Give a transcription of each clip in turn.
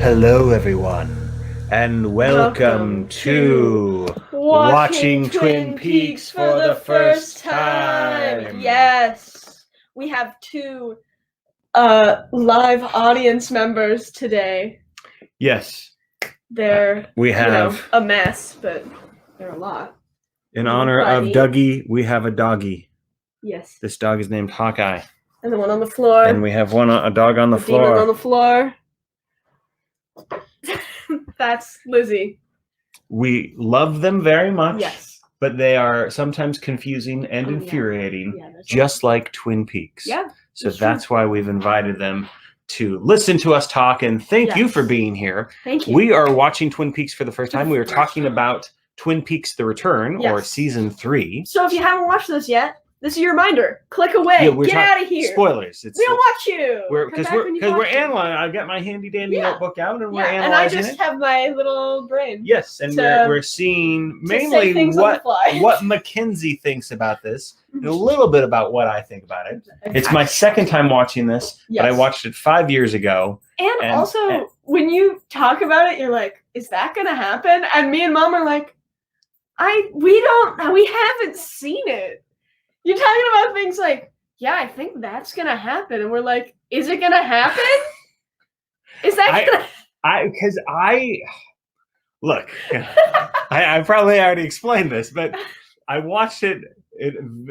Hello, everyone, and welcome to Watching Twin Peaks for the first time. Yes, we have two live audience members today. Yes, They're we have a mess, but they're a lot. in honor of Dougie, we have a doggy. Yes. This dog is named Hawkeye. And the one on the floor. And we have a dog on the floor. Demon on the floor. That's Lizzie. We love them very much. Yes. But they are sometimes confusing and infuriating, just like Twin Peaks. Yeah. So that's why we've invited them to listen to us talk, and thank you for being here. Thank you. We are watching Twin Peaks for the first time. We are talking about Twin Peaks: The Return, or season 3. So if you haven't watched this yet, this is your reminder. Click away. Get out of here. Spoilers. We don't watch you. Because we're analyzing. I've got my handy dandy notebook out, and we're analyzing and I just have my little brain. Yes, and we're seeing mainly what Mackenzie thinks about this, and a little bit about what I think about it. It's my second time watching this, but I watched it 5 years ago. And also, when you talk about it, you're like, "Is that gonna happen?" And me and Mom are like, "We haven't seen it." You're talking about things like, yeah, I think that's gonna happen, and we're like, is it gonna happen? Is that look? I probably already explained this, but I watched it in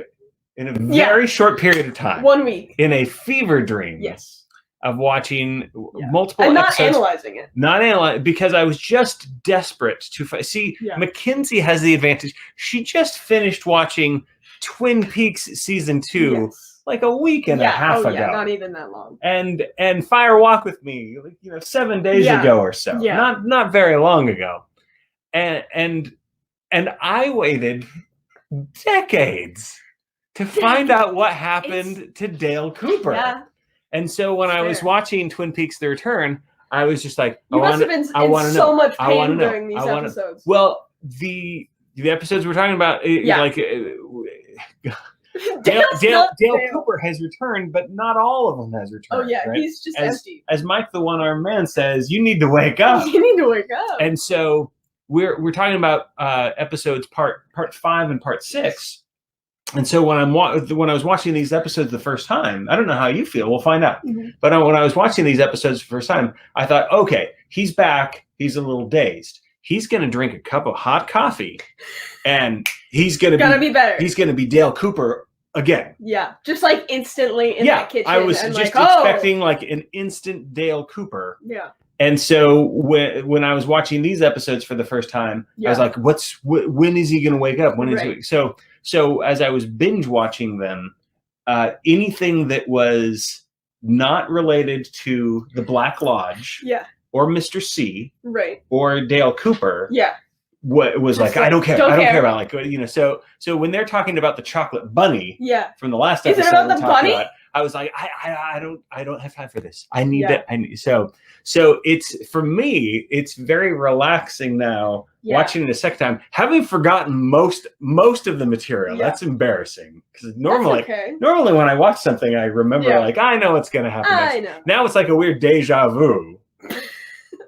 a very short period of time. 1 week. In a fever dream. Yes. Of watching multiple and not episodes. Analyzing it. Not analyzing, because I was just desperate to see. Mackenzie has the advantage. She just finished watching Twin Peaks season 2 like a week and a half ago. Yeah, not even that long. And Fire Walk with Me, 7 days ago or so. Yeah. Not very long ago. And I waited decades to find out what happened to Dale Cooper. Yeah. And so when I was watching Twin Peaks: The Return, I was just like, I want to know. So much pain during these episodes. Well, the episodes we're talking about, Dale Cooper has returned, but not all of them has returned. Oh yeah, right? He's just empty. As Mike the One-Armed Man says, you need to wake up. You need to wake up. And so we're talking about episodes part 5 and part 6. And so when I was watching these episodes the first time, I don't know how you feel. We'll find out. Mm-hmm. But when I was watching these episodes the first time, I thought, okay, he's back. He's a little dazed. He's going to drink a cup of hot coffee, and he's going to be better. He's going to be Dale Cooper again. Yeah, just like instantly in that kitchen. I was just expecting like an instant Dale Cooper. Yeah. And so when I was watching these episodes for the first time, I was like, when is he going to wake up? When is he? So as I was binge watching them, anything that was not related to the Black Lodge, or Mr. C, or Dale Cooper, was like, I don't care. I don't care about So when they're talking about the chocolate bunny, from the last episode, is it about the bunny? I was like, I don't have time for this. I need that. So it's, for me, it's very relaxing now watching it a second time, having forgotten most of the material. That's embarrassing, because normally when I watch something, I remember like, I know what's going to happen next. I know. Now it's like a weird deja vu.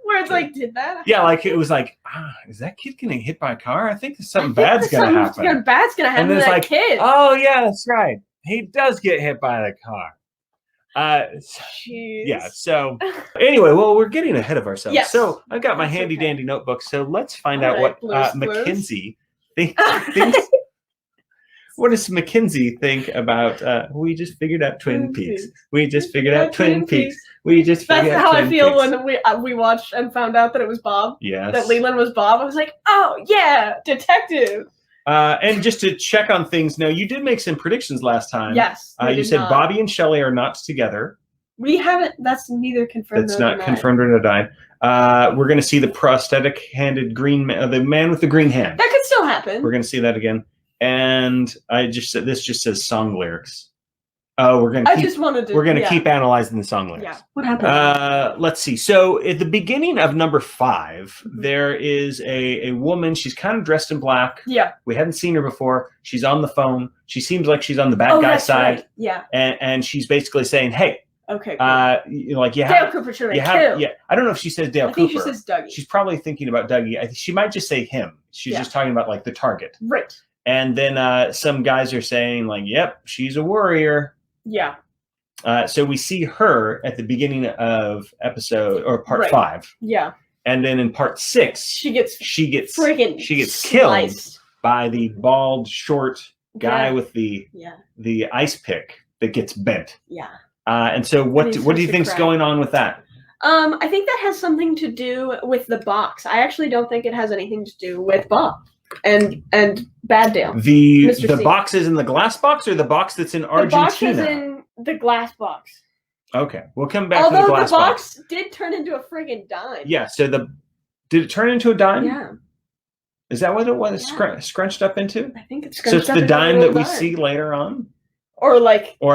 Where it's like, did that happen? Yeah, like it was like, is that kid getting hit by a car? I think something bad's going to happen. Something bad's going to happen to that kid. Oh yeah, that's right. He does get hit by the car. So anyway, well, we're getting ahead of ourselves. Yes. So I've got my handy dandy notebook. So let's find out what Mackenzie thinks. What does Mackenzie think about? We just figured out Twin Peaks. We just figured out Twin Peaks. We just figured out Twin Peaks. That's how I feel when we watched and found out that it was Bob. Yes. That Leland was Bob. I was like, oh yeah, detective. And just to check on things, now you did make some predictions last time. Yes. You said Bobby and Shelley are not together. We haven't. That's neither confirmed. That's not confirmed or denied. We're going to see the prosthetic-handed green man, the man with the green hand. That could still happen. We're going to see that again. And I just said this just says song lyrics. Oh, we're gonna. We're gonna keep analyzing the song lyrics. Yeah. What happened? Let's see. So at the beginning of number 5, there is a woman. She's kind of dressed in black. Yeah. We hadn't seen her before. She's on the phone. She seems like she's on the bad guy side. Right. Yeah. And she's basically saying, "Hey, Okay. Cool. Dale Cooper should have been killed. Yeah, I don't know if she says Dale Cooper. I think she says Dougie. She's probably thinking about Dougie. She might just say him. She's just talking about like the target. Right. And then some guys are saying like, "Yep, she's a warrior." Yeah. So we see her at the beginning of episode or part 5. Yeah. And then in part 6, she gets killed by the bald, short guy with the ice pick that gets bent. Yeah. And so what do you think's going on with that? I think that has something to do with the box. I actually don't think it has anything to do with Bob and Bad Dale. The box is in the glass box, or the box that's in Argentina? The box is in the glass box. Okay, we'll come back to the glass box. Although the box did turn into a friggin' dime. Yeah, so did it turn into a dime? Yeah. Is that what it was scrunched up into? I think it's scrunched up. So it's the dime that we see later on? Or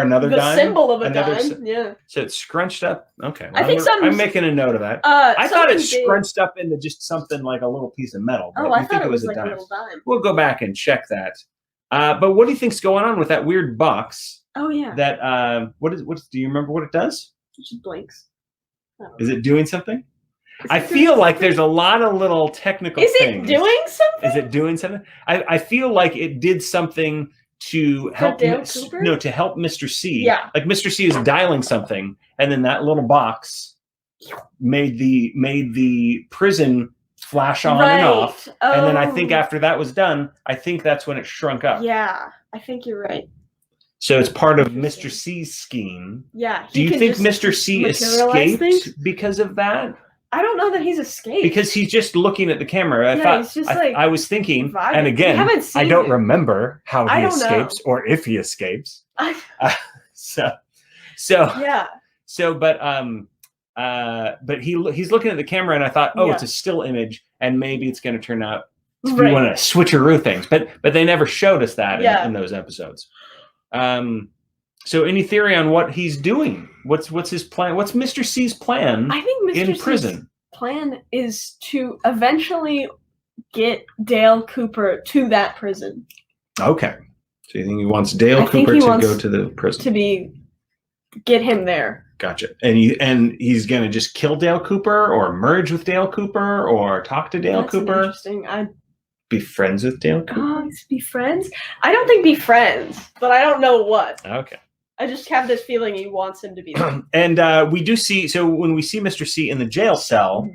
another the dime? Symbol of a dime. Yeah. So it's scrunched up? Okay. Well, I'm making a note of that. I thought it scrunched up into just something like a little piece of metal. But I thought it was like a little dime. We'll go back and check that. But what do you think's going on with that weird box? Oh yeah. That do you remember what it does? It just blinks. Is it doing something? I feel like there's a lot of little technical things. Is it doing something? Is it doing something? I feel like it did something to help to help Mr. C. Yeah. Like Mr. C is dialing something, and then that little box made the prison flash on and off. Oh. And then I think after that was done, I think that's when it shrunk up. Yeah, I think you're right. So it's part of Mr. C's scheme. Yeah. Do you think Mr. C escaped because of that? I don't know that he's escaped. Because he's just looking at the camera. I was thinking, vibing. And again, I don't remember how he escapes or if he escapes. Yeah. But he's looking at the camera, and I thought, it's a still image, and maybe it's going to turn out to be one of the switcheroo things. But they never showed us that in those episodes. So any theory on what he's doing? What's his plan? What's Mr. C's plan? I think Mr. in prison? C's plan is to eventually get Dale Cooper to that prison. Okay. So you think he wants Dale Cooper to go to the prison? Get him there. Gotcha. And he's gonna just kill Dale Cooper, or merge with Dale Cooper, or talk to Dale Cooper? Interesting. Be friends with Dale Cooper? Be friends? I don't think be friends, but I don't know what. Okay. I just have this feeling he wants him to be there. And we do see, so when we see Mr. C in the jail cell,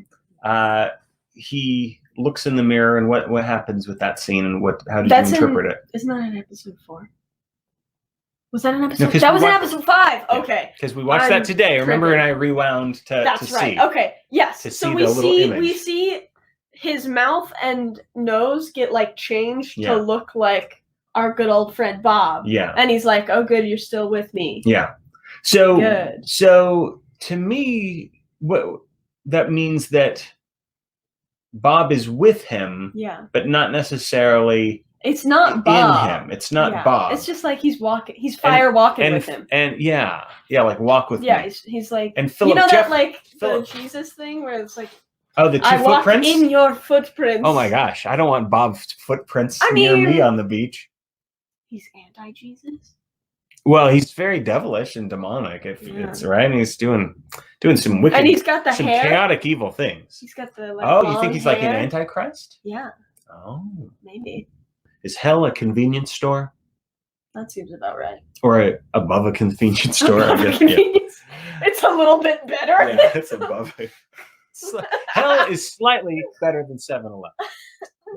he looks in the mirror, and what happens with that scene, and how do you interpret it? Isn't that in episode 4? Was that in episode 4? That was in episode 5. Yeah, okay. Because we watched that today. Remember, and I rewound to see. Okay. Yes. So we see his mouth and nose get changed to look like our good old friend Bob. Yeah. And he's like, "Oh, good, you're still with me." Yeah. So to me, what that means that Bob is with him. Yeah. But not necessarily. It's not Bob. In him. It's not Bob. It's just like he's walking. He's walking with him. And like walk with me. Yeah, he's like. And Philip, the Jesus thing where it's like. Oh, the 2 footprints? I walk in your footprints. Oh my gosh, I don't want Bob's footprints near me on the beach. He's anti-Jesus. Well, he's very devilish and demonic. It's right, and he's doing some wicked, and he's got the hair, chaotic, evil things. He's got the you think he's like an antichrist? Yeah. Oh, maybe. Is hell a convenience store? That seems about right. Or above a convenience store, I guess. It's a little bit better. Yeah, it's above it. Hell is slightly better than 7-Eleven. I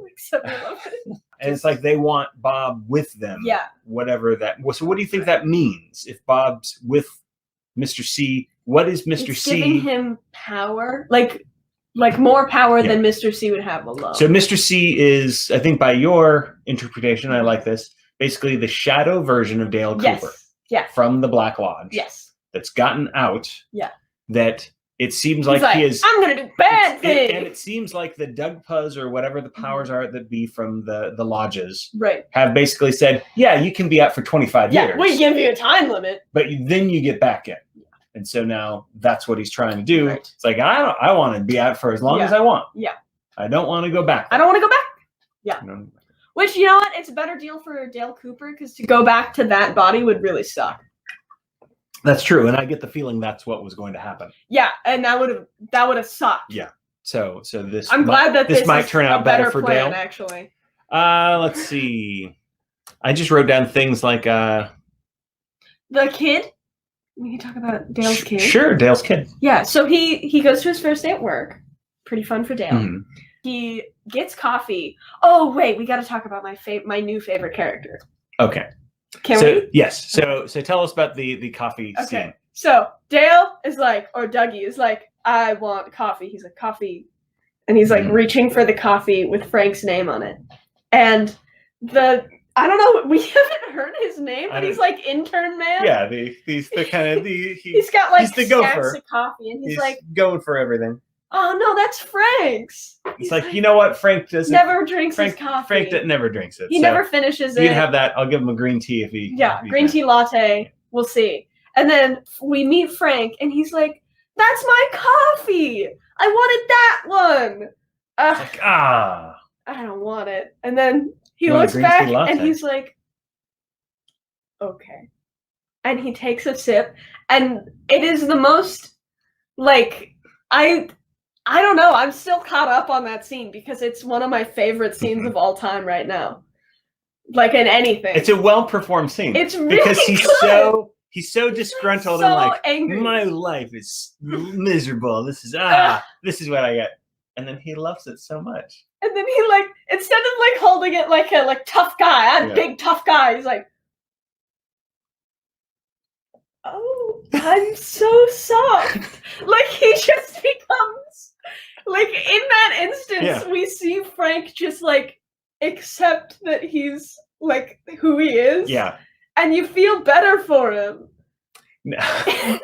like 7-Eleven. And it's like they want Bob with them. Yeah. Whatever that. So what do you think that means? If Bob's with Mr. C, what is Mr. C? Giving him power, like more power than Mr. C would have alone. So Mr. C is, I think, by your interpretation, I like this. Basically, the shadow version of Dale Cooper. Yeah. From the Black Lodge. Yes. That's gotten out. Yeah. That. It seems like he is. I'm gonna do bad things. And it seems like the Doug Puzz or whatever the powers are that be from the lodges, have basically said, yeah, you can be out for 25 years. Yeah, we give you a time limit, but then you get back in. Yeah. And so now that's what he's trying to do. Right. It's like I want to be out for as long as I want. Yeah. I don't want to go back. I don't want to go back. Yeah. Which, you know what? It's a better deal for Dale Cooper, because to go back to that body would really suck. That's true, and I get the feeling that's what was going to happen. Yeah, and that would have sucked. Yeah. So this. I'm glad that this might turn out better for plan, Dale. Actually. Let's see. I just wrote down things like the kid. We can talk about Dale's kid. Sure, Dale's kid. Yeah, so he goes to his first day at work. Pretty fun for Dale. Mm-hmm. He gets coffee. Oh wait, we got to talk about my new favorite character. Okay. Can we? Yes. So tell us about the coffee scene. So Dale is like, or Dougie is like, I want coffee. He's like, coffee. And he's like reaching for the coffee with Frank's name on it. And I don't know, we haven't heard his name, but he's like intern man. Yeah, he's the kind of he's got like he's the gopher. Stacks of coffee, and he's like going for everything. Oh no, that's Frank's. He's like, you know what, Frank doesn't never drinks his coffee. Frank never drinks it. He never finishes it. You can have that. I'll give him a green tea if he. Yeah, green tea latte. We'll see. And then we meet Frank, and he's like, "That's my coffee. I wanted that one." Like, I don't want it. And then he looks back and he's like, okay. And he takes a sip, and it is the most, like, I don't know. I'm still caught up on that scene because it's one of my favorite scenes of all time right now. Like in anything. It's a well-performed scene. It's really because good. He's so disgruntled so and like, angry. My life is miserable. This is what I get. And then he loves it so much. And then he like, instead of like holding it like a tough guy, I'm big tough guy, he's like, oh, I'm so soft. Like he just becomes like in that instance, we see Frank just like accept that he's like who he is. Yeah. And you feel better for him. And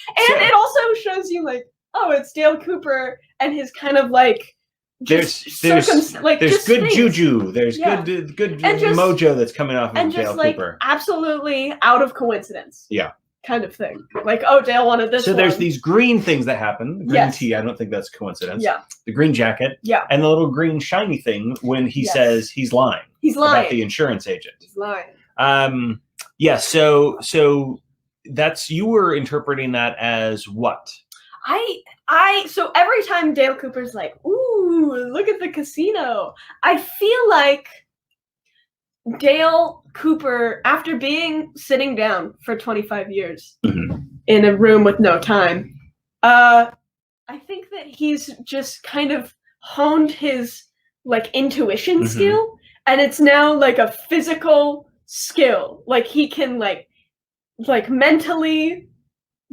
it also shows you like, oh, it's Dale Cooper and his kind of like there's good juju. There's good mojo that's coming off of Dale Cooper. Absolutely out of coincidence. Yeah. Kind of thing. Like, oh, Dale wanted this. So there's these green things that happen. Green tea, I don't think that's coincidence. Yeah. The green jacket. Yeah. And the little green shiny thing when he says he's lying. He's lying. About the insurance agent. He's lying. Yeah, so that's, you were interpreting that as what? So every time Dale Cooper's like, ooh, look at the casino, I feel like Dale Cooper, after sitting down for 25 years in a room with no time, I think that he's just kind of honed his like intuition skill, and it's now like a physical skill. Like he can like mentally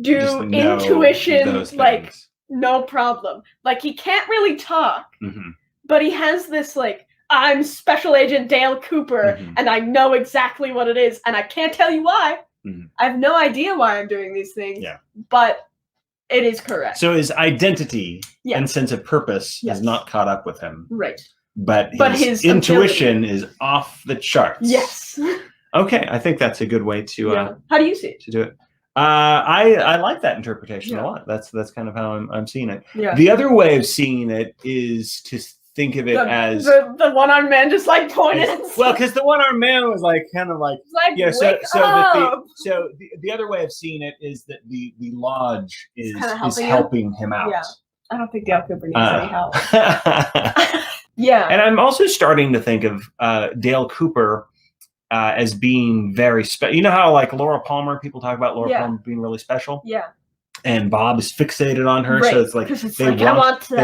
do intuition like no problem. Like he can't really talk, but he has this like, I'm Special Agent Dale Cooper and I know exactly what it is and I can't tell you why. I have no idea why I'm doing these things, but it is correct. So his identity and sense of purpose is not caught up with him. Right. But his intuition is off the charts. Yes. Okay, I think that's a good way to how do you see it? To do it. I like that interpretation a lot. That's kind of how I'm seeing it. Yeah. The other way of seeing it is to think of it as the one-armed man just like pointed. Well, because the one-armed man was like kind of like So the other way of seeing it is that the lodge is helping him out. Yeah. I don't think Dale Cooper needs any help. Yeah. And I'm also starting to think of Dale Cooper as being very special. You know how like Laura Palmer, people talk about Laura Palmer being really special? Yeah. And Bob is fixated on her, so it's like they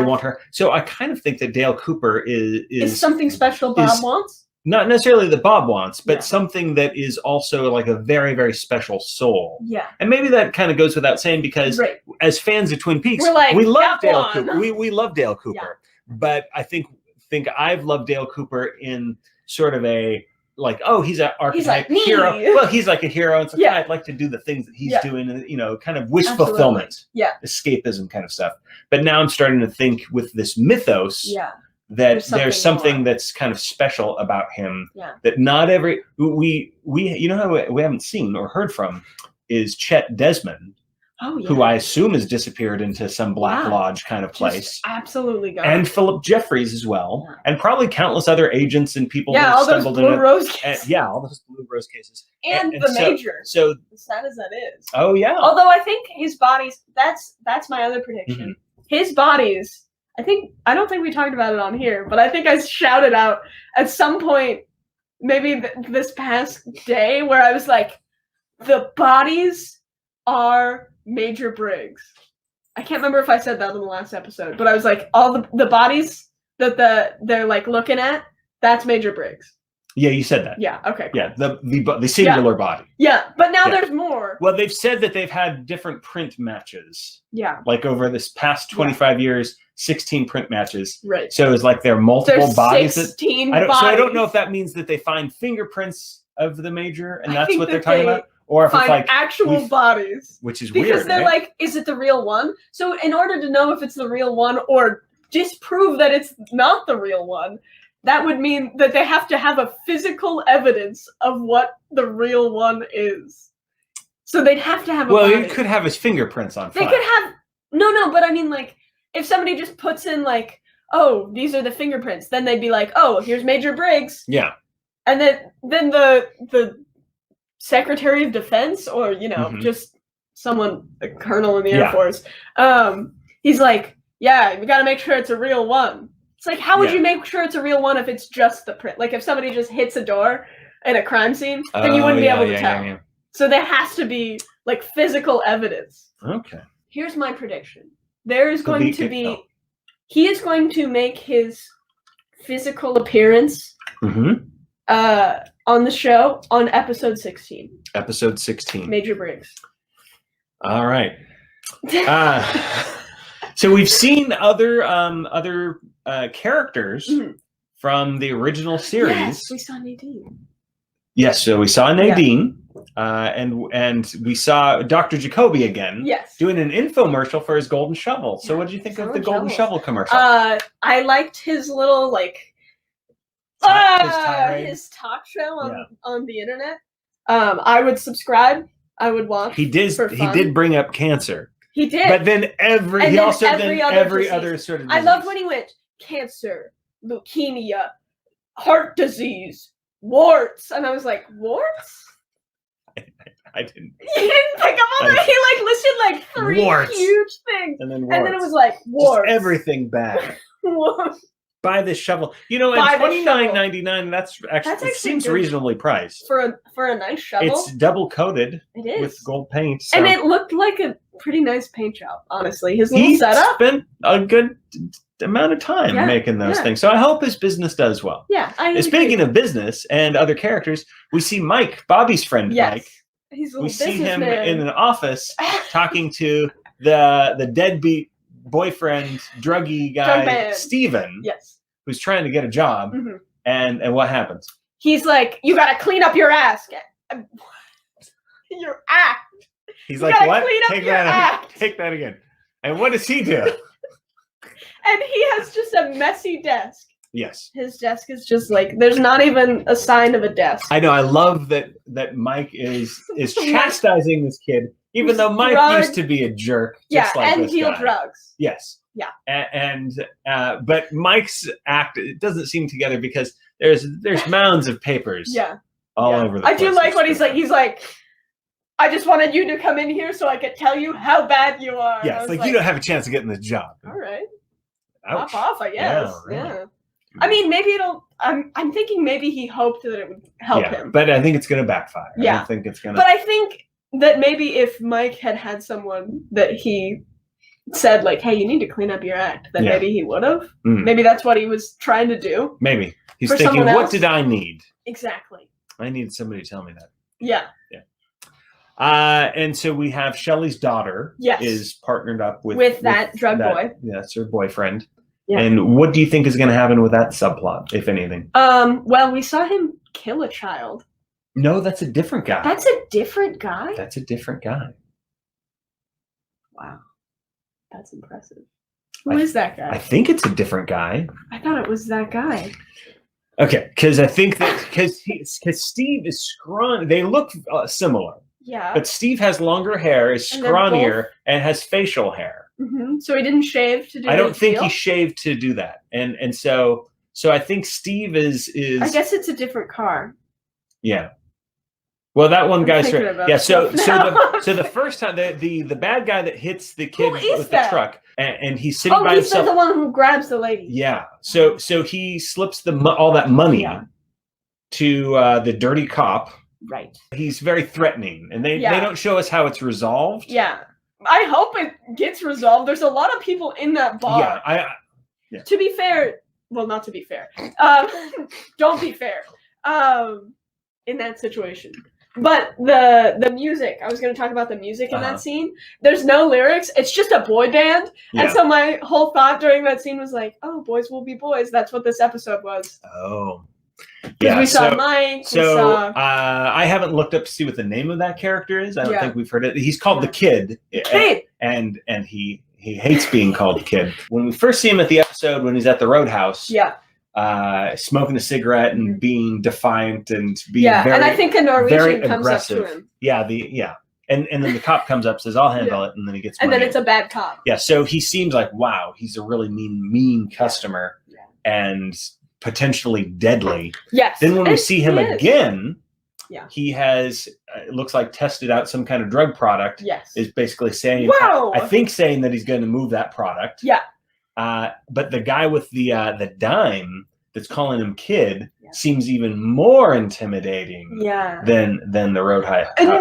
want her. So I kind of think that Dale Cooper is something special Bob wants? Not necessarily that Bob wants, but something that is also like a very, very special soul. Yeah. And maybe that kind of goes without saying because as fans of Twin Peaks, like, we love Dale Cooper. We love Dale Cooper. Yeah. But I think I've loved Dale Cooper in sort of a like, oh, he's an archetype hero. Well, he's like a hero, and so I'd like to do the things that he's doing, and kind of wish fulfillment, escapism kind of stuff. But now I'm starting to think with this mythos, that there's something that's kind of special about him. That not every we how we haven't seen or heard from is Chet Desmond, who I assume has disappeared into some Black Lodge kind of place. Just absolutely gone. And Philip Jeffries as well. Yeah. And probably countless other agents and people that all stumbled those Blue Rose cases. All those Blue Rose cases. And the Major. So as sad as that is. Oh, yeah. Although I think his bodies, that's my other prediction. Mm-hmm. His bodies, I don't think we talked about it on here, but I think I shouted out at some point, maybe this past day, where I was like, the bodies are Major Briggs. I can't remember if I said that in the last episode, but I was like, all the bodies that they're like looking at, that's Major Briggs. Yeah, you said that. Yeah, okay. Cool. Yeah, the singular body. Yeah, but now there's more. Well, they've said that they've had different print matches. Yeah. Like over this past 25 years, 16 print matches. Right. So it's like there are multiple bodies. 16 bodies. So I don't know if that means that they find fingerprints of the Major, and that's what they're talking about. Or if it's like actual bodies. Which is weird. Because they're like, is it the real one? So in order to know if it's the real one or disprove that it's not the real one, that would mean that they have to have a physical evidence of what the real one is. So they'd have to have a body. You could have his fingerprints on file. They could have... No, but I mean, like, if somebody just puts in, like, oh, these are the fingerprints, then they'd be like, oh, here's Major Briggs. Yeah. And then the Secretary of Defense, or, just someone, a colonel in the Air Force, he's like, yeah, we got to make sure it's a real one. It's like, how would you make sure it's a real one if it's just the print? Like, if somebody just hits a door in a crime scene, then you wouldn't be able to tell. Yeah. So there has to be, like, physical evidence. Okay. Here's my prediction. There is going to be... He is going to make his physical appearance on the show on episode 16. Episode 16. Major Briggs. All right. So we've seen other characters from the original series. Yes, we saw Nadine. Yes, so we saw Nadine, and we saw Dr. Jacoby again. Yes, doing an infomercial for his golden shovel. So what did you think of the golden shovel commercial? I liked his little his talk show on the internet. I would subscribe. I would watch. He did bring up cancer. He did. But then every other sort of disease. I loved when he went cancer, leukemia, heart disease, warts, and I was like, warts? I didn't. You didn't pick up on that? He listed 3 huge things, and then it was like warts. Just everything bad. Warts. Buy this shovel. At $29.99, that's actually seems reasonably priced for a nice shovel. It's double coated. It is with gold paint, so. And it looked like a pretty nice paint job. Honestly, his little setup. He spent a good amount of time making those things, so I hope his business does well. Yeah. Speaking of business and other characters, we see Mike, Bobby's friend. Mike. He's a we see him in an office talking to the deadbeat boyfriend, druggy guy, Steven. Yes. Who's trying to get a job, and what happens? He's like, you gotta clean up your ass. Your act. He's like, what? Take that again. And what does he do? And he has just a messy desk. Yes. His desk is just like, there's not even a sign of a desk. I know. I love that Mike is chastising this kid, even though Mike used to be a jerk. Just like and this deal guy. Drugs. Yes. Yeah. But Mike's act, it doesn't seem together because there's mounds of papers. All over the place. I do like what he's like. He's like, I just wanted you to come in here so I could tell you how bad you are. Yeah, it's like you don't have a chance of getting this job. All right. Ouch. Pop off, I guess. Yeah. Really. I mean, maybe it'll. I'm thinking maybe he hoped that it would help him. But I think it's going to backfire. I don't think it's going to. But I think that maybe if Mike had someone that he said like, "Hey, you need to clean up your act," then maybe he would have. Maybe that's what he was trying to do. Maybe he's thinking, "What did I need?" Exactly. I need somebody to tell me that. Yeah. And so we have Shelley's daughter. Is partnered up with that drug boy. Yeah, that's her boyfriend. Yeah. And what do you think is going to happen with that subplot, if anything? Well, we saw him kill a child. No, that's a different guy. That's a different guy? That's a different guy. Wow. That's impressive. Who is that guy? I think it's a different guy. I thought it was that guy. Okay, because I think that because Steve is scrawny. They look similar. Yeah. But Steve has longer hair, is scrawnier, and has facial hair. Mm-hmm. So he didn't shave to do. I don't think he shaved to do that, and so I think Steve is. I guess it's a different car. Yeah. Well, that one guy's yeah. So the first time the bad guy that hits the kid with the truck and he's sitting by himself. Oh, he's the one who grabs the lady. Yeah. So he slips all that money to the dirty cop. Right. He's very threatening, and they don't show us how it's resolved. Yeah. I hope it gets resolved. There's a lot of people in that bar. Yeah. To be fair, well, not to be fair. Don't be fair. In that situation. But the music, I was going to talk about the music in that scene. There's no lyrics. It's just a boy band. Yeah. And so my whole thought during that scene was like, oh, boys will be boys. That's what this episode was. Oh. Yeah, we saw Mike. I haven't looked up to see what the name of that character is. I don't think we've heard it. He's called the Kid. And he hates being called the Kid. When we first see him at the episode when he's at the Roadhouse. Yeah. Smoking a cigarette and being defiant and being very, and I think a Norwegian comes aggressive. Up to him. And then the cop comes up, says, "I'll handle it," and then he gets. And then it's a bad cop. Yeah, so he seems like, wow, he's a really mean customer, and potentially deadly. Yes. Then when we see him again, he has it looks like tested out some kind of drug product. Yes. Is basically saying, I think saying that he's going to move that product. Yeah. But the guy with the dime that's calling him Kid seems even more intimidating than the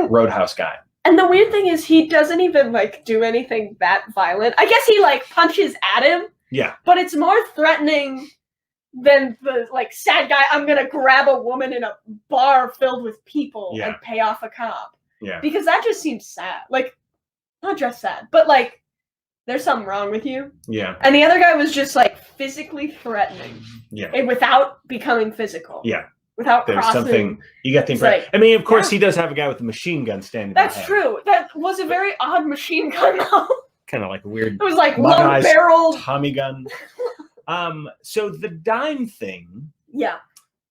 Roadhouse guy. And the weird thing is he doesn't even like do anything that violent. I guess he like punches at him. Yeah. But it's more threatening than the like sad guy, I'm gonna grab a woman in a bar filled with people and pay off a cop. Yeah. Because that just seems sad. Like, not just sad, but like there's something wrong with you. Yeah. And the other guy was just like physically threatening. Yeah. And without becoming physical. Yeah. Without There's crossing. Something you got the impression. Like, I mean, of course, he does have a guy with a machine gun standing. That's true. That was a very odd machine gun, though. Kind of like a weird. It was like long-barreled Tommy gun. So the dime thing. Yeah.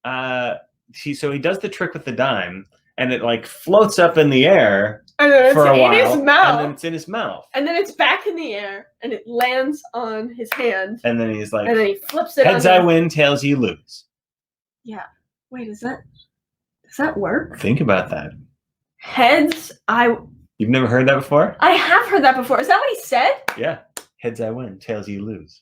So he does the trick with the dime, and it like floats up in the air. And then it's for a while, his mouth. And then it's in his mouth. And then it's back in the air, and it lands on his hand. And then he's like, and then he flips it. Heads I win, tails you lose. Yeah. Wait, does that work? Think about that. Heads You've never heard that before? I have heard that before. Is that what he said? Yeah. Heads I win, tails you lose.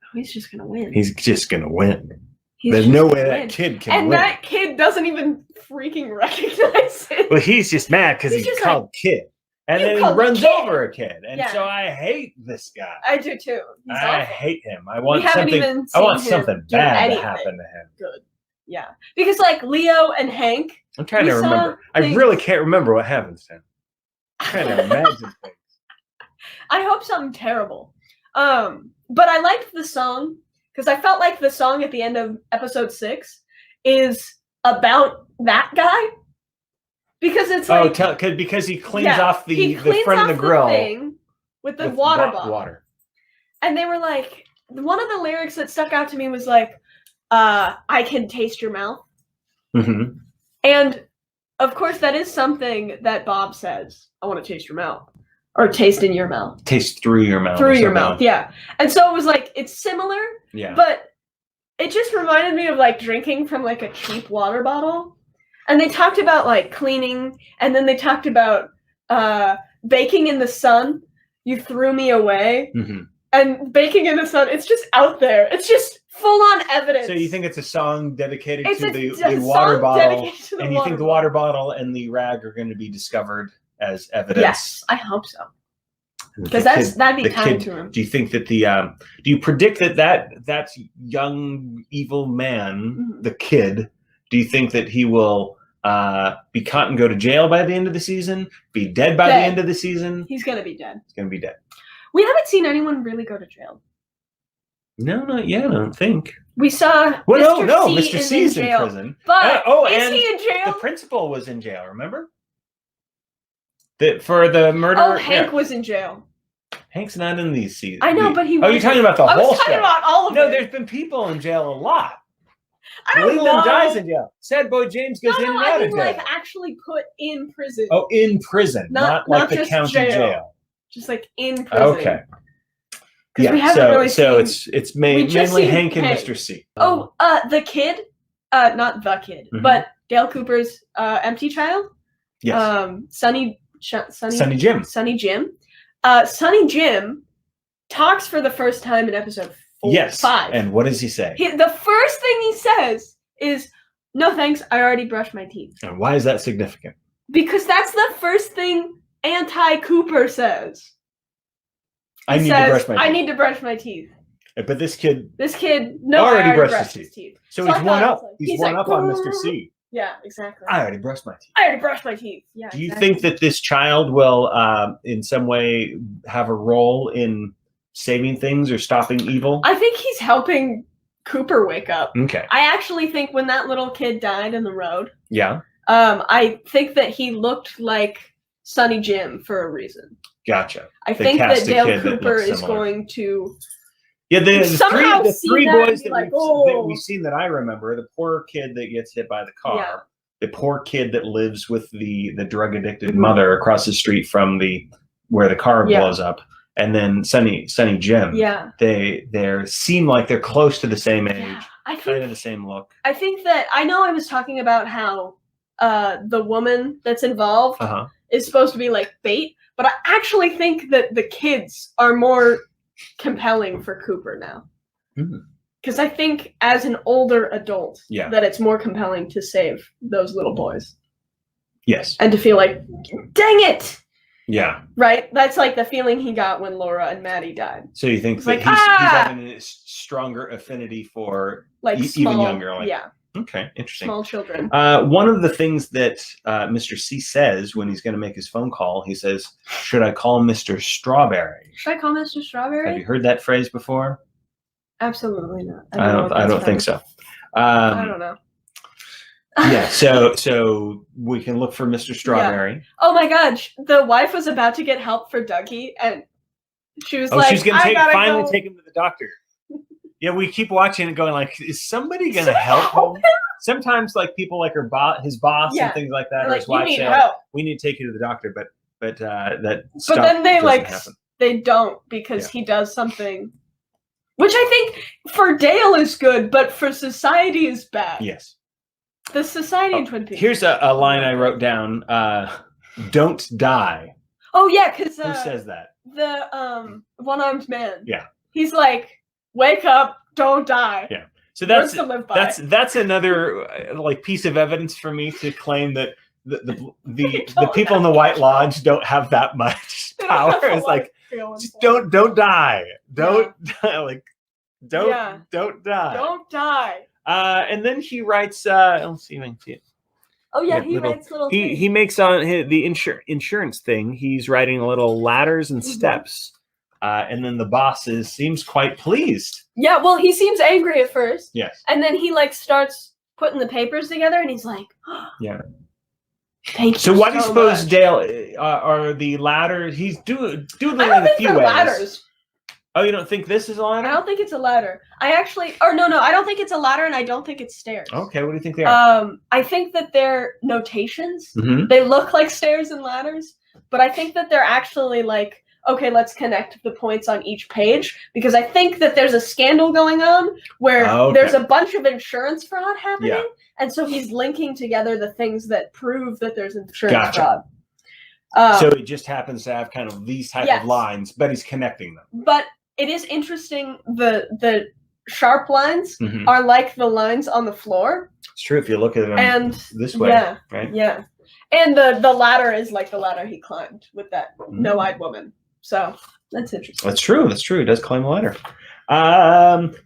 Oh, he's just gonna win. He's just gonna win. There's no way that kid can win. And that kid doesn't even freaking recognize it. Well, he's just mad because he's called like, Kid. And then he runs over a kid. And so I hate this guy. I do too. I hate him. I want something bad to happen to him. Good. Yeah. Because like Leo and Hank. I'm trying to remember. I really can't remember what happens to him. I'm trying to imagine things. I hope something terrible. But I liked the song because I felt like the song at the end of episode 6 is about that guy. Because it's like because he cleans off the front of the grill thing with the water bottle. And they were like, one of the lyrics that stuck out to me was like, I can taste your mouth. Mm-hmm. And of course, that is something that Bob says. I want to taste your mouth. Or taste in your mouth. Taste through your mouth. Through your mouth, yeah. And so it was like, it's similar. Yeah. But it just reminded me of like drinking from like a cheap water bottle. And they talked about like cleaning. And then they talked about baking in the sun. You threw me away. Mm-hmm. And baking in the sun, it's just out there. It's just full-on evidence. So you think it's a song dedicated to the water bottle, and you think the water bottle and the rag are going to be discovered as evidence? Yes, I hope so. Because that'd be time to him. Do you think that do you predict that young evil man, the kid, do you think that he will be caught and go to jail by the end of the season? Be dead by the end of the season? He's going to be dead. He's going to be dead. We haven't seen anyone really go to jail. No, not yet, I don't think. We saw Mr. C's in prison. But is he in jail? The principal was in jail, remember? For the murder. Oh, Hank was in jail. Hank's not in these seasons. I know, but he was. Oh, you're talking about the whole show. I was talking about all of them. No, there's been people in jail a lot. Leland dies in jail. Sad boy James goes in and out of jail. Like actually put in prison. Oh, in prison, not like the county jail. Just like in prison. Okay. Yeah. We haven't really it's mainly Hank and Mr. C. Oh, the kid, not the kid, but Dale Cooper's empty child. Yes. Sonny Jim. Sonny Jim talks for the first time in episode 5. And what does he say? The first thing he says is, "No thanks, I already brushed my teeth." And why is that significant? Because that's the first thing anti-Cooper says. I need to brush my teeth. But this kid already brushed his teeth. So he's one up. He's one up on Mr. C. Yeah, exactly. I already brushed my teeth. Yeah. Do you think that this child will, in some way, have a role in saving things or stopping evil? I think he's helping Cooper wake up. Okay. I actually think when that little kid died in the road, I think that he looked like Sonny Jim for a reason. Gotcha. I think that Dale Cooper is going to the three boys that we've seen that I remember, the poor kid that gets hit by the car, the poor kid that lives with the drug addicted mother across the street from where the car blows up, and then Sonny Jim. Yeah. They seem like they're close to the same age, kind of the same look. I think that I was talking about how the woman that's involved is supposed to be like bait, but I actually think that the kids are more compelling for Cooper now. Because I think as an older adult that it's more compelling to save those little boys. Yes. And to feel like, dang it! Yeah. Right? That's like the feeling he got when Laura and Maddie died. So you think that he's having a stronger affinity for like even younger? Okay, interesting. Small children. One of the things that Mr. C says when he's going to make his phone call, he says, "Should I call Mr. Strawberry?" Should I call Mr. Strawberry? Have you heard that phrase before? Absolutely not. I don't think so. I don't know. Yeah, so we can look for Mr. Strawberry. Yeah. Oh my gosh, the wife was about to get help for Dougie, and she was like, she's going to finally take him to the doctor. Yeah, we keep watching and going like, is somebody going to help him? Sometimes like people like his boss and things like that, or his wife say, "We need to take you to the doctor," but then they don't because he does something, which I think for Dale is good, but for society is bad. Yes, the society in Twin Peaks. Here's a line I wrote down: "Don't die." Oh yeah, because who says that? The one-armed man. Yeah, he's like, "Wake up, don't die." Yeah. So that's another like piece of evidence for me to claim that the people in the White Lodge don't have that much power. It's like, just don't die. Don't die. Don't die. Don't die. And then he writes let's see if I can see it. Oh yeah, he writes little things. He makes on the insurance thing, he's writing little ladders and steps. And then the boss seems quite pleased. Yeah, well, he seems angry at first. Yes. And then he like starts putting the papers together, and he's like, "Yeah, thank you." So why do you suppose Dale are the ladders? He's doodling in a few ways. Ladders. Oh, you don't think this is a ladder? I don't think it's a ladder. No, I don't think it's a ladder, and I don't think it's stairs. Okay, what do you think they are? I think that they're notations. Mm-hmm. They look like stairs and ladders, but I think that they're actually like, okay, let's connect the points on each page, because I think that there's a scandal going on where there's a bunch of insurance fraud happening, and so he's linking together the things that prove that there's insurance fraud. So it just happens to have kind of these type of lines, but he's connecting them. But it is interesting, the sharp lines are like the lines on the floor. It's true if you look at them this way, right? Yeah. And the ladder is like the ladder he climbed with that no-eyed woman. So that's interesting. That's true. He does climb a ladder.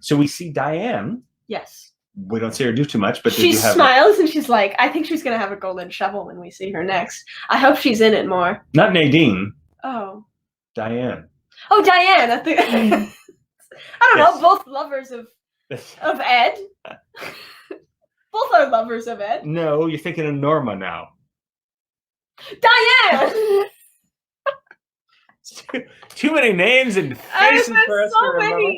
So we see Diane. Yes. We don't see her do too much, but she smiles and she's like, I think she's going to have a golden shovel when we see her next. I hope she's in it more. Not Nadine. Oh. Diane. Oh, Diane. I think. I don't know. Both lovers of Ed. Both are lovers of Ed. No, you're thinking of Norma now. Diane. Too many names and faces for us to remember.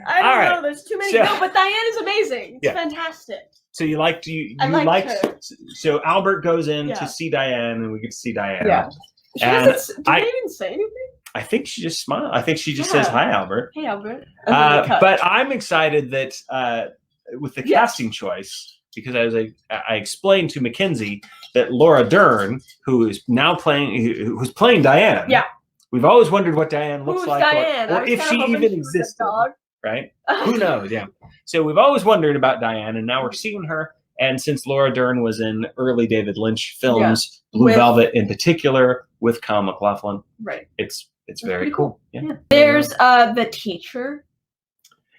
I don't know. right. There's too many. So, no, but Diane is amazing. It's fantastic. So you liked I liked her. So Albert goes in to see Diane, and we get to see Diane. Yeah. She doesn't, do they even say anything? I think she just smiles. I think she just says, "Hi, Albert." Hey, Albert. But I'm excited that with the casting choice, because I explained to Mackenzie that Laura Dern, who's playing Diane. Yeah. We've always wondered what Diane looks like, Diane? or if she even existed. Right? Who knows? Yeah. So we've always wondered about Diane, and now we're seeing her. And since Laura Dern was in early David Lynch films, Blue Velvet in particular, with Kyle MacLachlan, right? It's very cool. Yeah. There's the teacher.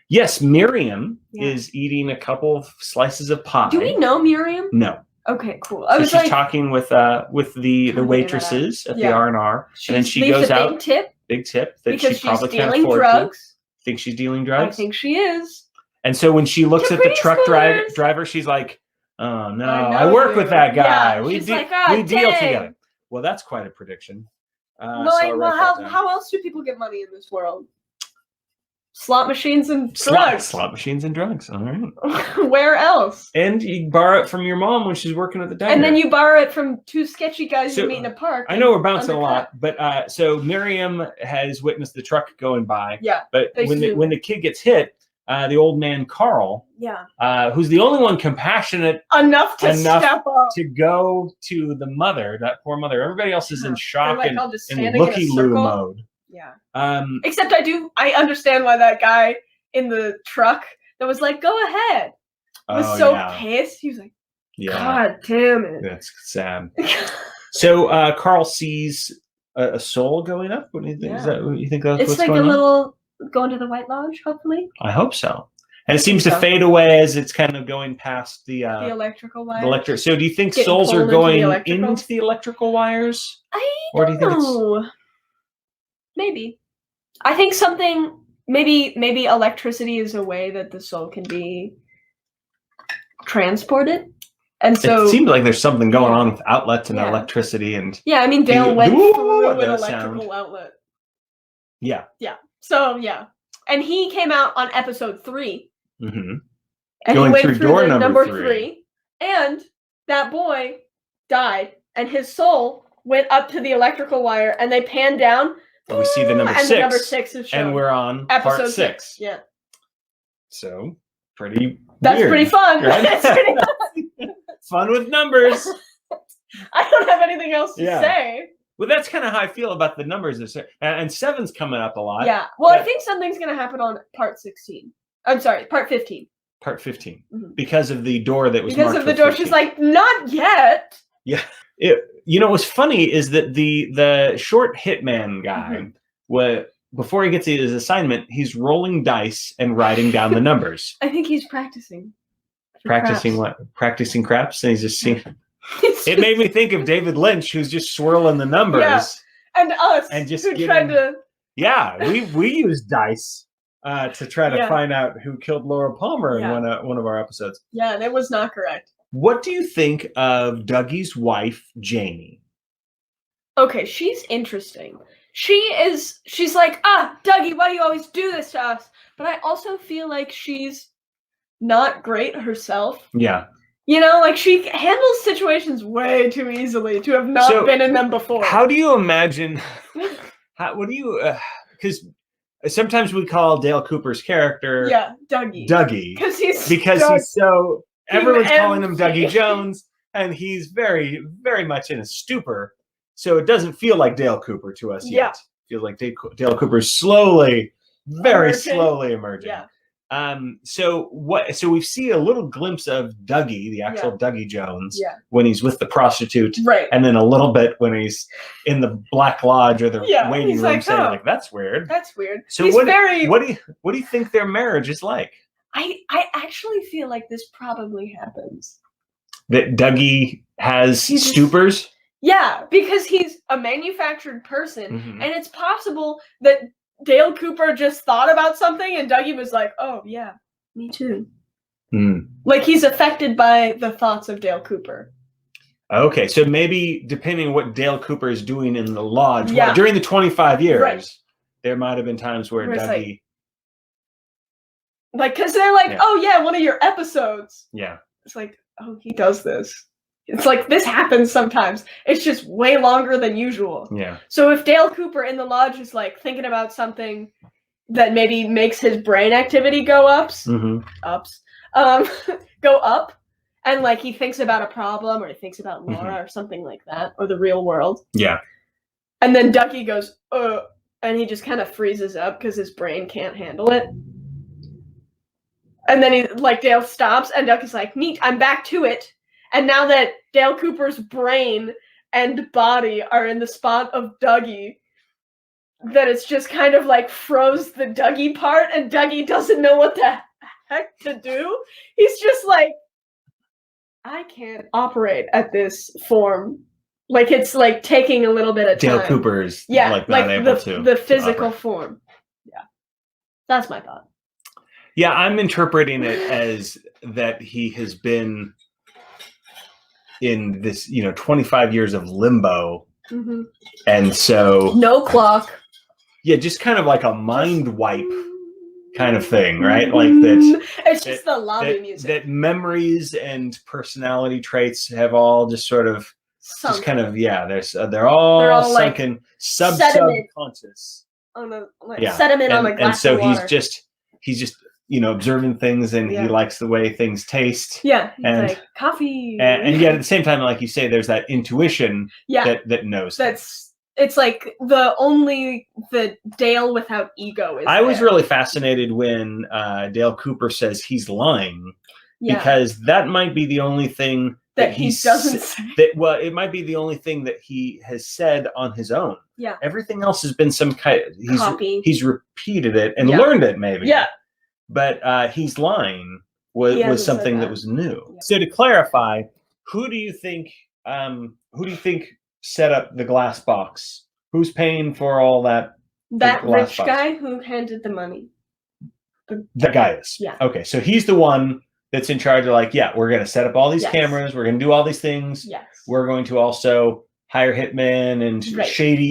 Yes, Miriam is eating a couple of slices of pie. Do we know Miriam? No. Okay, cool. So she's talking with the waitresses at the R&R, and then she goes out. Big tip that because she probably she's can't dealing afford drugs. Think she's dealing drugs? I think she is. And so when she looks at the truck driver, she's like, "Oh no, I work with that guy. We deal together." Well, that's quite a prediction. How else do people get money in this world? Slot machines and drugs. Slot machines and drugs. All right. Where else? And you borrow it from your mom when she's working at the diner. And then you borrow it from two sketchy guys you meet in a park. I know we're bouncing a lot, but so Miriam has witnessed the truck going by. Yeah. But when the kid gets hit, the old man Carl, who's the only one compassionate enough to step up to go to the mother, that poor mother. Everybody else is in shock and in looky-loo mode. Yeah. Except I understand why that guy in the truck that was like, "Go ahead," was so pissed. He was like, "God damn it." That's sad. So Carl sees a soul going up. What do you think? Is that what you think? That's it's what's like going a on? little going to the White Lodge, hopefully. I hope so. And it seems to fade away as it's kind of going past the electrical wires. So do you think souls are going into the electrical wires? I don't know. Maybe. I think maybe electricity is a way that the soul can be transported. And so it seems like there's something going on with outlets and electricity and I mean Dale went through an electrical outlet. Yeah. Yeah. So and he came out on episode 3. Mm-hmm. And going he went through door number 3. And that boy died, and his soul went up to the electrical wire, and they panned down. And we see the number 6. And the number 6 is shown. And we're on episode part 6. Yeah. So pretty. That's weird, pretty fun. Right? That's pretty fun. Fun with numbers. I don't have anything else to say. Well, that's kind of how I feel about the numbers. And 7's coming up a lot. Yeah. Well, I think something's going to happen on part 16. I'm sorry, part 15. Part 15. Mm-hmm. Because of the door that was because marked of the door. 15. She's like, not yet. Yeah. What's funny is that the short hitman guy, before he gets his assignment, he's rolling dice and writing down the numbers. I think he's practicing. Practicing craps. What? Practicing craps? And he's just seeing. It made me think of David Lynch, who's just swirling the numbers. Yeah. And us, and just who tried to. Yeah, we used dice to try to find out who killed Laura Palmer in one of our episodes. Yeah, and it was not correct. What do you think of Dougie's wife, Jamie? Okay, she's interesting. She's like, Dougie, why do you always do this to us? But I also feel like she's not great herself. Yeah. Like she handles situations way too easily to have not been in them before. How do you imagine? Because sometimes we call Dale Cooper's character, Dougie, because he's so everyone's calling him Dougie Jones, and he's very, very much in a stupor. So it doesn't feel like Dale Cooper to us yet. It feels like Dale Cooper's very slowly emerging. Yeah. So we see a little glimpse of Dougie, the actual Dougie Jones, when he's with the prostitute, right? And then a little bit when he's in the Black Lodge or the waiting room, saying like, "That's weird." That's weird. So what do you think their marriage is like? I actually feel like this probably happens. That Dougie has stupors. Yeah, because he's a manufactured person, and it's possible that Dale Cooper just thought about something and Dougie was like, "Oh yeah, me too." Like he's affected by the thoughts of Dale Cooper. Okay, so maybe depending on what Dale Cooper is doing in the lodge during the 25 years, there might have been times where Dougie Like, because they're like, oh yeah, one of your episodes. Yeah. It's like, oh, he does this. It's like, this happens sometimes. It's just way longer than usual. Yeah. So if Dale Cooper in the lodge is like thinking about something that maybe makes his brain activity go go up, and like he thinks about a problem or he thinks about Laura or something like that, or the real world. Yeah. And then Dougie goes, and he just kind of freezes up because his brain can't handle it. And then Dale stops, and Dougie's like, neat, I'm back to it. And now that Dale Cooper's brain and body are in the spot of Dougie, that it's just kind of like froze the Dougie part, and Dougie doesn't know what the heck to do. He's just like, I can't operate at this form. Like, it's like taking a little bit of time. Dale Cooper's not able to. The physical form. Yeah. That's my thought. Yeah, I'm interpreting it as that he has been in this, 25 years of limbo. Mm-hmm. And so... No clock. Yeah, just kind of like a mind wipe kind of thing, right? Like that. It's just the lobby music. That memories and personality traits have all just sort of... Sunk. Just kind of, they're all sunken, like subconscious. Sediment on a glass and so of water. he's just observing things, and he likes the way things taste. Yeah, he's like coffee. And yet at the same time, like you say, there's that intuition that knows. It's like the Dale without ego is. I was really fascinated when Dale Cooper says he's lying, because that might be the only thing that he doesn't say. It might be the only thing that he has said on his own. Yeah. Everything else has been some kind. He's repeated it and learned it, maybe. Yeah. But he's lying was something that was new. Yeah. So to clarify, who do you think set up the glass box? Who's paying for all that? That rich guy who handed the money. The guy is. Yeah. Okay, so he's the one that's in charge of we're going to set up all these cameras. We're going to do all these things. Yes. We're going to also hire hitmen and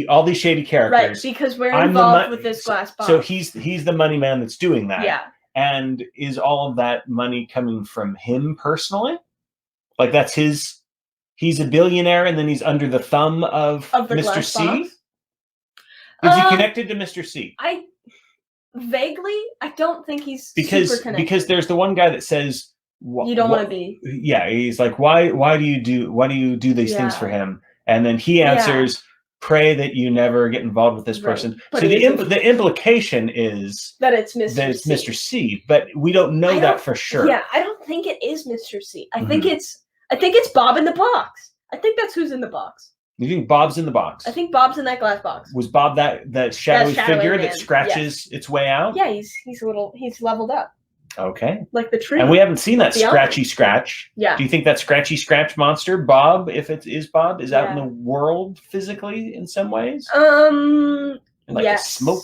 all these shady characters. Right, because we're involved with this glass box. So he's the money man that's doing that. Yeah. And is all of that money coming from him personally? Like that's he's a billionaire, and then he's under the thumb of Mr. C? Box? Is he connected to Mr. C? Vaguely, I don't think he's super connected. Because there's the one guy that says you don't want to be. Yeah, he's like, why do you do these things for him? And then he answers, pray that you never get involved with this person. But so the implication is that it's Mr. C, but we don't know that for sure. Yeah, I don't think it is Mr. C. I think it's Bob in the box. I think that's who's in the box. You think Bob's in the box? I think Bob's in that glass box. Was Bob that shadowy figure that scratches its way out? Yeah, he's leveled up. Okay. Like the tree. And we haven't seen that scratchy scratch. Yeah. Do you think that scratchy scratch monster, Bob, if it is Bob, is out in the world physically in some ways? Like a smoke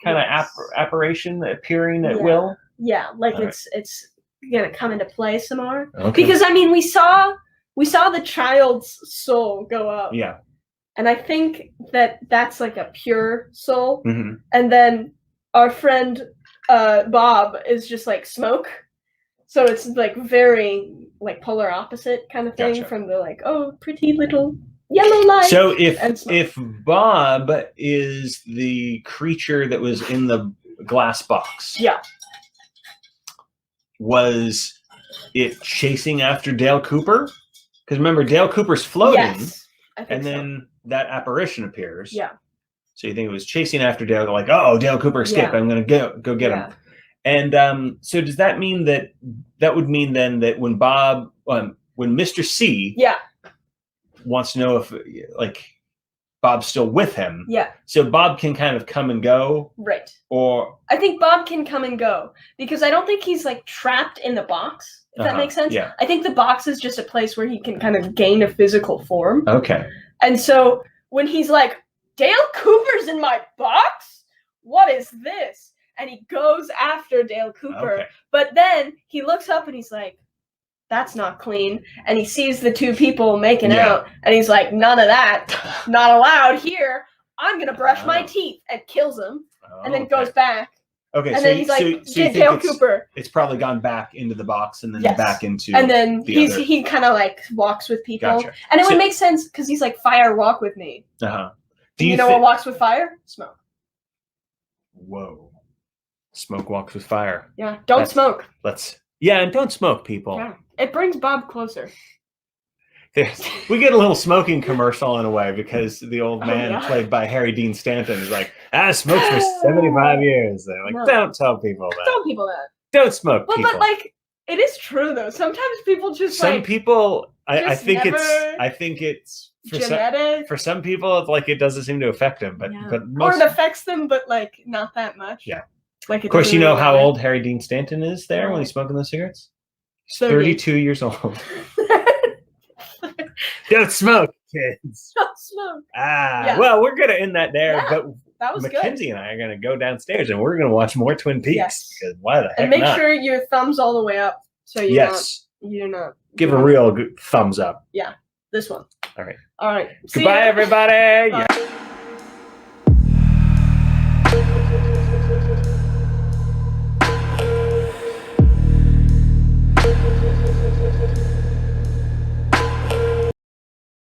kind of apparition appearing at will? Yeah, like it's gonna come into play some more. Okay. Because we saw the child's soul go up. Yeah. And I think that's like a pure soul. Mm-hmm. And then our friend Bob is just like smoke. So it's like very like polar opposite kind of thing from the pretty little yellow light. So if Bob is the creature that was in the glass box. Yeah. Was it chasing after Dale Cooper? Because remember, Dale Cooper's floating, and then that apparition appears. Yeah. So you think it was chasing after Dale, Dale Cooper escaped. I'm going to go get him. And so does that mean that would mean then that when Mr. C wants to know if Bob's still with him. Yeah. So Bob can kind of come and go. Right. Or I think Bob can come and go because I don't think he's trapped in the box. If that makes sense. Yeah. I think the box is just a place where he can kind of gain a physical form. Okay. And so when he's like, Dale Cooper's in my box? What is this? And he goes after Dale Cooper. Okay. But then he looks up and he's like, that's not clean. And he sees the two people making out. And he's like, none of that. Not allowed here. I'm going to brush my teeth. And kills him. And then goes back. Okay, And so then he's like, you think Dale Cooper. It's probably gone back into the box and then Yes. back into. And then he kind of like walks with people, Gotcha. and it would make sense because he's like, "Fire, walk with me." Do you know what walks with fire? Smoke. Whoa, smoke walks with fire. Yeah, don't smoke. And don't smoke, people. Yeah, it brings Bob closer. We get a little smoking commercial in a way because the old man played by Harry Dean Stanton is like, I smoked for 75 years. They're like, don't tell people that. Tell people that. Don't smoke, people. But like, it is true though. Sometimes people just people. I think it's genetic. For some people, it's like it doesn't seem to affect them, but or it affects them, but like not that much. Yeah. Like, of course, you know how old Harry Dean Stanton is there when he's smoking those cigarettes. He's 32 years old. Don't smoke, kids. Don't smoke. Well, we're gonna end that there, but that was Mackenzie and I are gonna go downstairs and we're gonna watch more Twin Peaks because why the heck and make not? Sure your thumbs all the way up so you're not give a real good thumbs up. Yeah, this one. All right. All right. Goodbye, everybody. Bye.